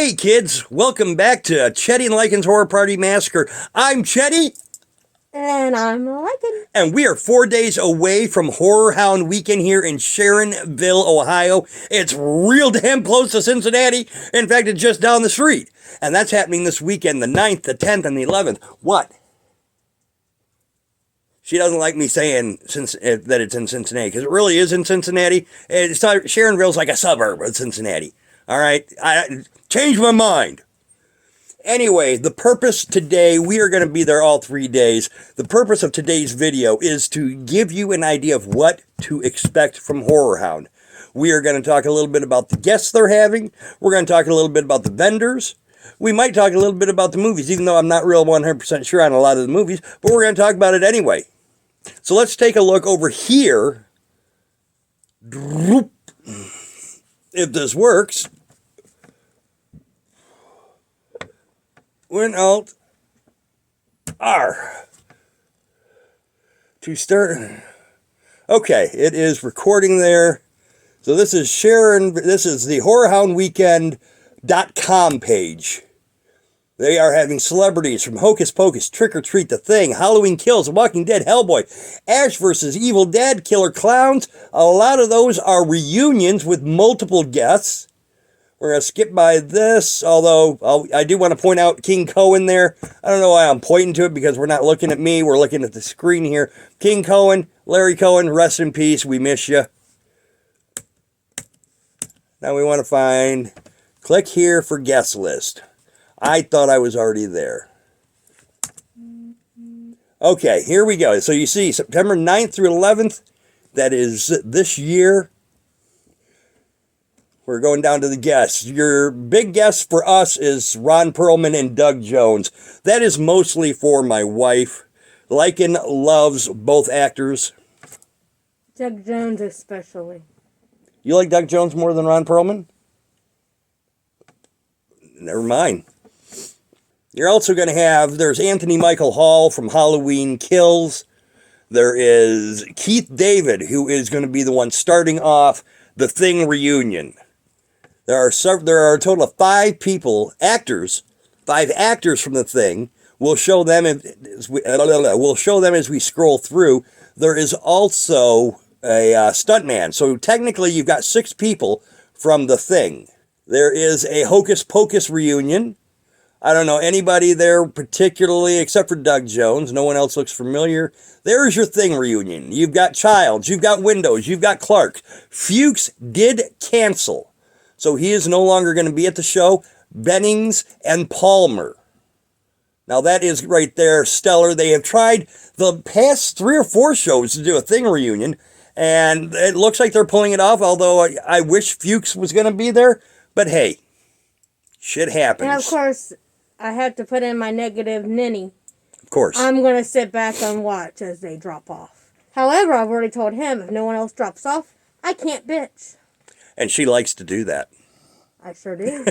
Hey kids, welcome back to Chetty and Lycan's Horror Party Massacre. I'm Chetty. And I'm Lycan. And we are 4 days away from HORRORHOUND weekend here in Sharonville, Ohio. It's real damn close to Cincinnati. In fact, it's just down the street. And that's happening this weekend, the 9th, the 10th, and the 11th. What? She doesn't like me saying that it's in Cincinnati, because it really is in Cincinnati. Sharonville's like a suburb of Cincinnati. All right? I changed my mind. Anyway, the purpose today, we are going to be there all 3 days. The purpose of today's video is to give you an idea of what to expect from HORRORHOUND. We are going to talk a little bit about the guests they're having. We're going to talk a little bit about the vendors. We might talk a little bit about the movies, even though I'm not real 100% sure on a lot of the movies, but we're going to talk about it anyway. So let's take a look over here. If this works. Win Alt R to start. Okay, it is recording there. So this is the HORRORHOUNDweekend.com page. They are having celebrities from Hocus Pocus, Trick or Treat, The Thing, Halloween Kills, Walking Dead, Hellboy, Ash vs. Evil Dead, Killer Clowns. A lot of those are reunions with multiple guests. We're going to skip by this, although I do want to point out King Cohen there. I don't know why I'm pointing to it, because we're not looking at me. We're looking at the screen here. King Cohen, Larry Cohen, rest in peace. We miss you. Now we want to find, click here for guest list. I thought I was already there. Okay, here we go. So you see September 9th through 11th. That is this year. We're going down to the guests. Your big guest for us is Ron Perlman and Doug Jones. That is mostly for my wife. Lycan loves both actors. Doug Jones especially. You like Doug Jones more than Ron Perlman? Never mind. You're also going to have, there's Anthony Michael Hall from Halloween Kills. There is Keith David, who is going to be the one starting off the Thing reunion. There are a total of 5 actors from the Thing. We'll show them as we scroll through. There is also a stuntman. So technically, you've got 6 people from the Thing. There is a Hocus Pocus reunion. I don't know anybody there particularly except for Doug Jones. No one else looks familiar. There's your Thing reunion. You've got Childs, you've got Windows, you've got Clark. Fuchs did cancel, so he is no longer going to be at the show. Bennings and Palmer. Now that is right there stellar. They have tried the past 3 or 4 shows to do a Thing reunion, and it looks like they're pulling it off, although I wish Fuchs was going to be there. But hey, shit happens. And of course, I have to put in my negative ninny. Of course. I'm going to sit back and watch as they drop off. However, I've already told him if no one else drops off, I can't bitch. And she likes to do that. I sure do.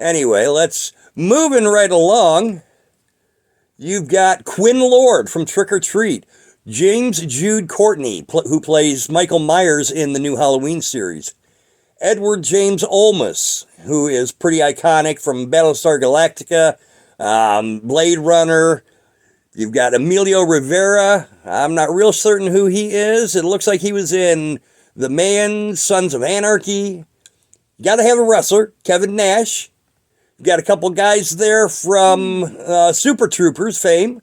Anyway, let's moving right along. You've got Quinn Lord from Trick or Treat. James Jude Courtney, who plays Michael Myers in the new Halloween series. Edward James Olmos, who is pretty iconic from Battlestar Galactica, Blade Runner. You've got Emilio Rivera. I'm not real certain who he is. It looks like he was in The Man, Sons of Anarchy. You got to have a wrestler, Kevin Nash. You got a couple guys there from Super Troopers fame.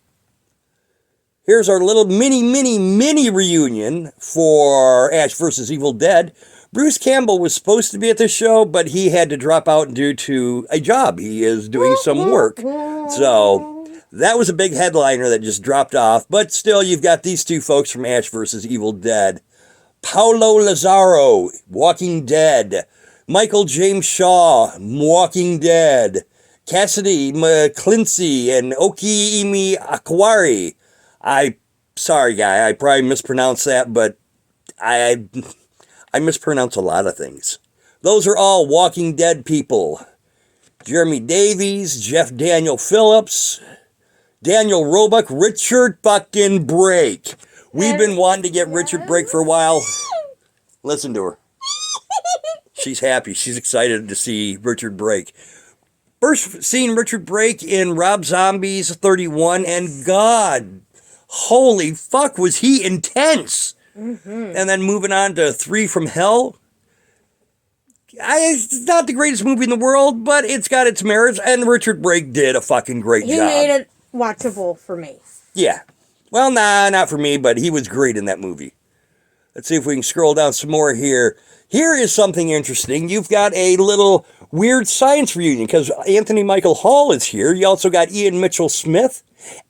Here's our little mini reunion for Ash vs. Evil Dead. Bruce Campbell was supposed to be at the show, but he had to drop out due to a job. He is doing some work. So that was a big headliner that just dropped off. But still, you've got these 2 folks from Ash vs. Evil Dead. Paulo Lazaro, Walking Dead. Michael James Shaw, Walking Dead. Cassidy McClincy and Okiimi Akwari. Sorry, guy, I probably mispronounced that, but I mispronounce a lot of things. Those are all Walking Dead people. Jeremy Davies, Jeff Daniel Phillips, Daniel Roebuck, Richard fucking Brake. We've been wanting to get Richard Brake for a while. Listen to her. She's happy. She's excited to see Richard Brake. First seeing Richard Brake in Rob Zombie's 31, and God, holy fuck, was he intense. And then moving on to 3 from Hell. It's not the greatest movie in the world, but it's got its merits, and Richard Brake did a fucking great job. He made it watchable for me. Yeah. Well, nah, not for me, but he was great in that movie. Let's see if we can scroll down some more here. Here is something interesting. You've got a little weird science reunion, because Anthony Michael Hall is here. You also got Ian Mitchell Smith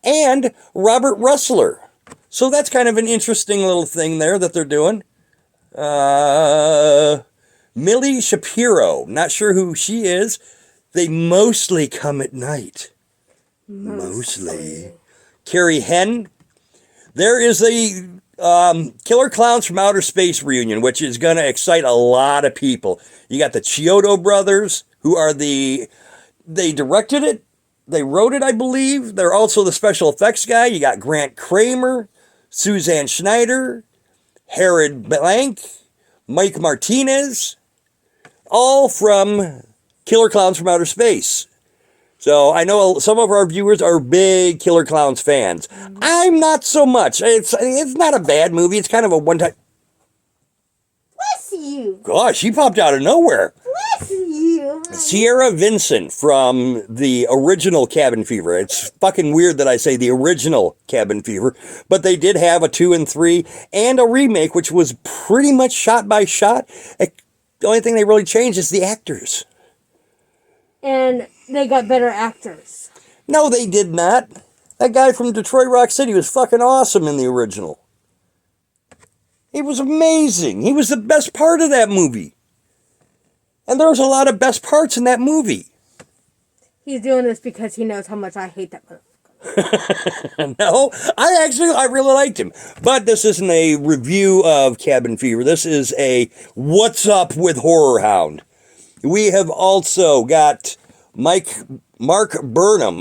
and Robert Russler. So that's kind of an interesting little thing there that they're doing. Millie Shapiro, not sure who she is. They mostly come at night. Mostly. Carrie Henn. There is a Killer Clowns from Outer Space reunion, which is going to excite a lot of people. You got the Chiodo brothers, who are they directed it. They wrote it, I believe. They're also the special effects guy. You got Grant Kramer, Suzanne Schneider, Herod Blank, Mike Martinez, all from Killer Clowns from Outer Space. So I know some of our viewers are big Killer Clowns fans. I'm not so much. It's not a bad movie. It's kind of a one-time... Bless you. Gosh, she popped out of nowhere. Bless you. Sierra Vincent from the original Cabin Fever. It's fucking weird that I say the original Cabin Fever, but they did have a 2 and 3 and a remake, which was pretty much shot by shot. The only thing they really changed is the actors. And they got better actors. No, they did not. That guy from Detroit Rock City was fucking awesome in the original. He was amazing. He was the best part of that movie. And there was a lot of best parts in that movie. He's doing this because he knows how much I hate that motherfucker. No, I really liked him. But this isn't a review of Cabin Fever. This is a What's Up with Horror Hound. We have also got Mark Burnham.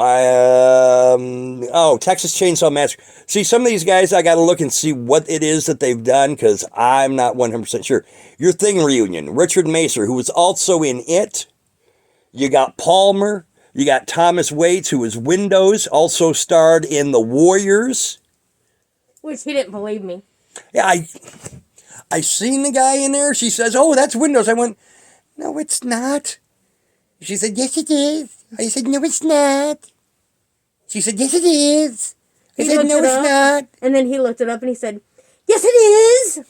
Texas Chainsaw Massacre. See, some of these guys, I got to look and see what it is that they've done, because I'm not 100% sure. Your Thing reunion. Richard Macer, who was also in It. You got Palmer. You got Thomas Waits, who was Windows, also starred in The Warriors. Which he didn't believe me. Yeah, I seen the guy in there. She says, "Oh, that's Windows." I went, "No, it's not." She said, "Yes, it is." I said, "No, it's not." She said, "Yes, it is." I said, "No, it's not." And then he looked it up and he said, "Yes, it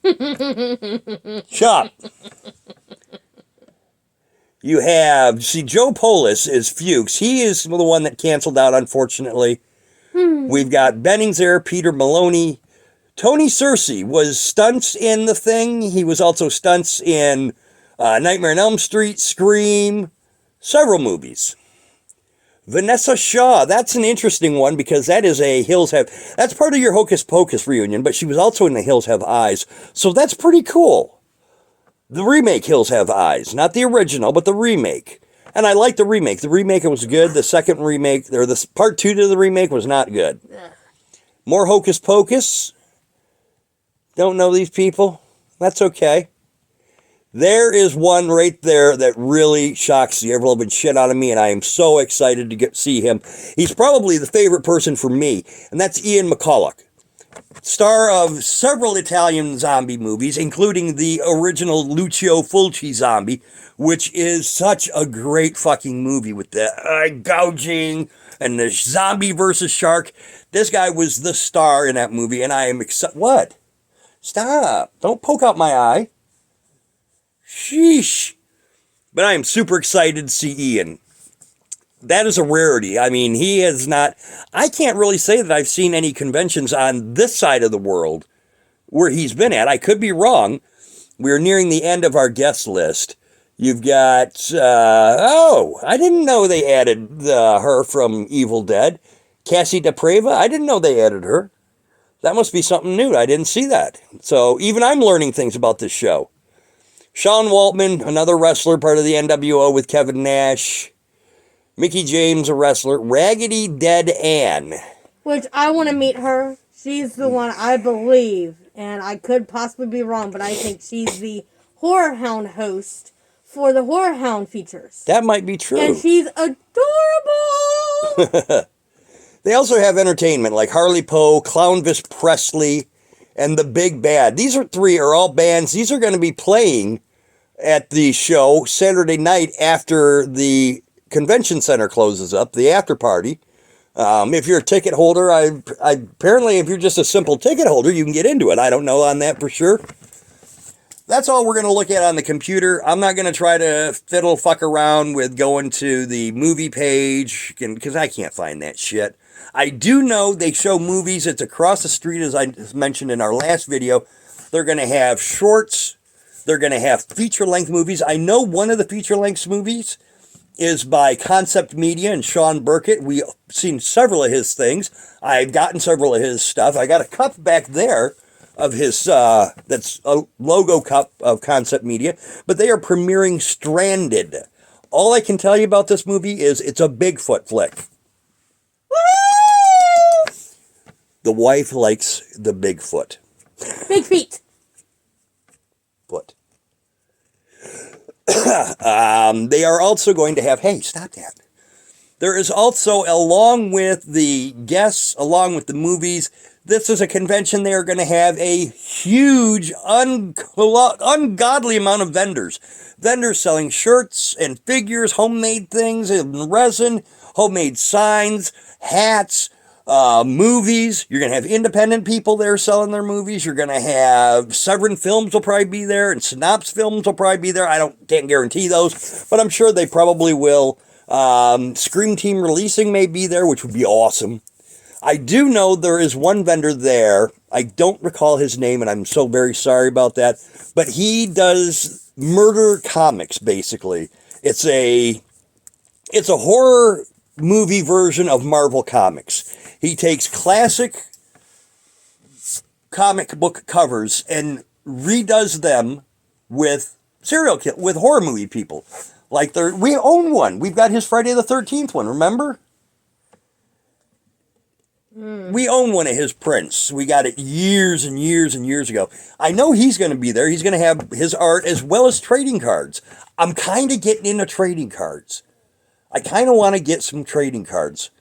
is." Shut up. You have, Joe Polis is Fuchs. He is the one that canceled out, unfortunately. We've got Bennings there, Peter Maloney. Tony Searcy was stunts in The Thing. He was also stunts in Nightmare on Elm Street, Scream, several movies. Vanessa Shaw, that's an interesting one, because that is a that's part of your Hocus Pocus reunion, but she was also in The Hills Have Eyes, so that's pretty cool. The remake Hills Have Eyes, not the original, but the remake. And I like the remake. The remake was good. The second remake, or the part 2 to the remake, was not good. More Hocus Pocus. Don't know these people. That's okay. There is one right there that really shocks the ever-loving shit out of me, and I am so excited to see him. He's probably the favorite person for me, and that's Ian McCulloch. Star of several Italian zombie movies, including the original Lucio Fulci zombie, which is such a great fucking movie with the eye gouging and the zombie versus shark. This guy was the star in that movie, and I am excited. What? Stop. Don't poke out my eye. Sheesh. But I am super excited to see Ian. That is a rarity. I mean, he has not... I can't really say that I've seen any conventions on this side of the world where he's been at. I could be wrong. We're nearing the end of our guest list. You've got... I didn't know they added her from Evil Dead. Cassie DePreva, I didn't know they added her. That must be something new. I didn't see that. So even I'm learning things about this show. Sean Waltman, another wrestler, part of the NWO with Kevin Nash. Mickey James, a wrestler. Raggedy Dead Ann. Which I want to meet her. She's the one I believe, and I could possibly be wrong, but I think she's the Horror Hound host for the HORRORHOUND features. That might be true. And she's adorable! They also have entertainment like Harley Poe, Clownvis Presley, and The Big Bad. These three are all bands. These are going to be playing at the show Saturday night after the convention center closes up, the after party. If you're a ticket holder, apparently if you're just a simple ticket holder, you can get into it. I don't know on that for sure. That's all we're going to look at on the computer. I'm not going to try to fuck around with going to the movie page, because I can't find that shit. I do know they show movies. It's across the street, as I mentioned in our last video. They're going to have shorts. They're going to have feature-length movies. I know one of the feature-length movies is by Concept Media and Sean Burkett. We've seen several of his things. I've gotten several of his stuff. I got a cup back there of his, that's a logo cup of Concept Media. But they are premiering Stranded. All I can tell you about this movie is it's a Bigfoot flick. Woo! The wife likes the Bigfoot. Big feet. Foot. They are also going to have, hey, stop that. There is also, along with the guests, along with the movies, this is a convention they are going to have a huge, ungodly amount of vendors. Vendors selling shirts and figures, homemade things in resin, homemade signs, hats, movies. You're going to have independent people there selling their movies. You're going to have Severin Films will probably be there, and Synopsis Films will probably be there. Can't guarantee those, but I'm sure they probably will. Scream Team Releasing may be there, which would be awesome. I do know there is one vendor there. I don't recall his name, and I'm so very sorry about that. But he does murder comics, basically. It's a horror movie version of Marvel Comics. He takes classic comic book covers and redoes them with with horror movie people. Like we own one. We've got his Friday the 13th one, remember? We own one of his prints. We got it years and years and years ago. I know he's going to be there. He's going to have his art as well as trading cards. I'm kind of getting into trading cards. I kind of want to get some trading cards,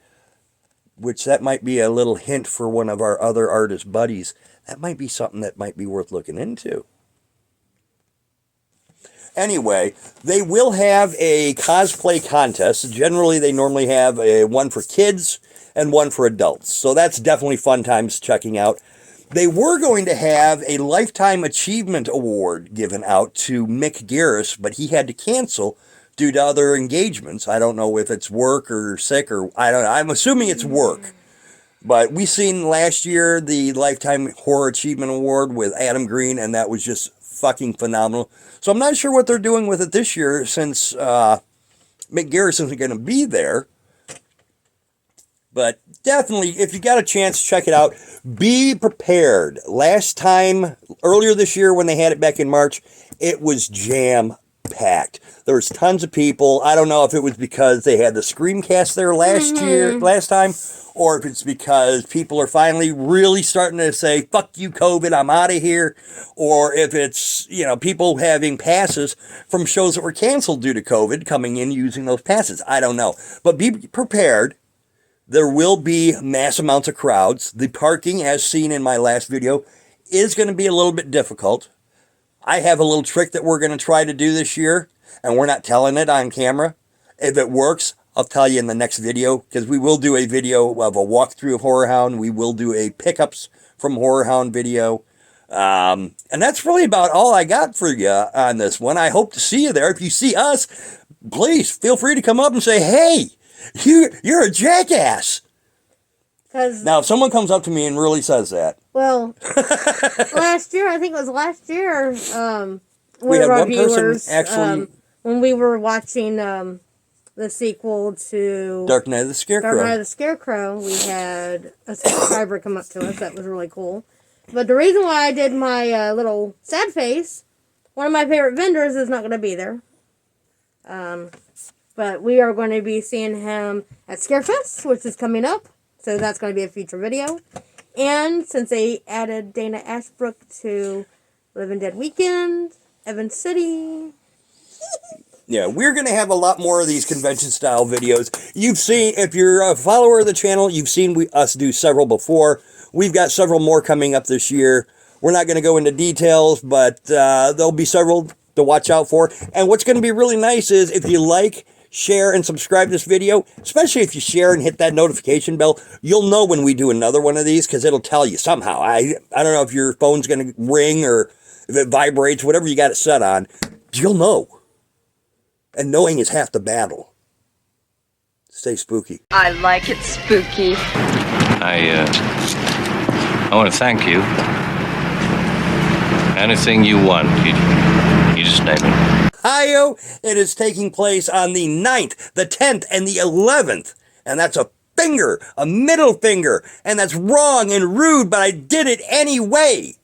which that might be a little hint for one of our other artist buddies. That might be something that might be worth looking into. Anyway, they will have a cosplay contest. Generally, they normally have one for kids and one for adults. So that's definitely fun times checking out. They were going to have a Lifetime Achievement Award given out to Mick Garris, but he had to cancel due to other engagements. I don't know if it's work or sick or I don't know. I'm assuming it's work. But we seen last year the Lifetime Horror Achievement Award with Adam Green, and that was just fucking phenomenal. So I'm not sure what they're doing with it this year since Mick Garris isn't going to be there. But definitely, if you got a chance, check it out. Be prepared. Last time, earlier this year when they had it back in March, it was jam-packed. There was tons of people. I don't know if it was because they had the Screamcast there last time, or if it's because people are finally really starting to say, fuck you, COVID, I'm out of here. Or if it's, people having passes from shows that were canceled due to COVID coming in using those passes. I don't know. But be prepared. There will be mass amounts of crowds. The parking, as seen in my last video, is going to be a little bit difficult. I have a little trick that we're going to try to do this year, and we're not telling it on camera. If it works, I'll tell you in the next video, because we will do a video of a walkthrough of HORRORHOUND. We will do a pickups from HORRORHOUND video. And that's really about all I got for you on this one. I hope to see you there. If you see us, please feel free to come up and say, hey, you're a jackass. Now, if someone comes up to me and really says that. Well, I think it was last year, we had one person actually... when we were watching the sequel to Dark Night of the Scarecrow, we had a subscriber come up to us. That was really cool. But the reason why I did my little sad face, one of my favorite vendors is not going to be there. But we are going to be seeing him at Scarefest, which is coming up. So that's going to be a future video. And since they added Dana Ashbrook to Living Dead Weekend, Evans City, Yeah, we're going to have a lot more of these convention-style videos. You've seen, if you're a follower of the channel, you've seen us do several before. We've got several more coming up this year. We're not going to go into details, but there'll be several to watch out for. And what's going to be really nice is if you like, share, and subscribe to this video, especially if you share and hit that notification bell, you'll know when we do another one of these because it'll tell you somehow. I don't know if your phone's going to ring or if it vibrates, whatever you got it set on, you'll know. And knowing is half the battle. Stay spooky. I like it spooky. I want to thank you. Anything you want, you just name it. Ohio, it is taking place on the 9th, the 10th, and the 11th. And that's a finger, a middle finger. And that's wrong and rude, but I did it anyway.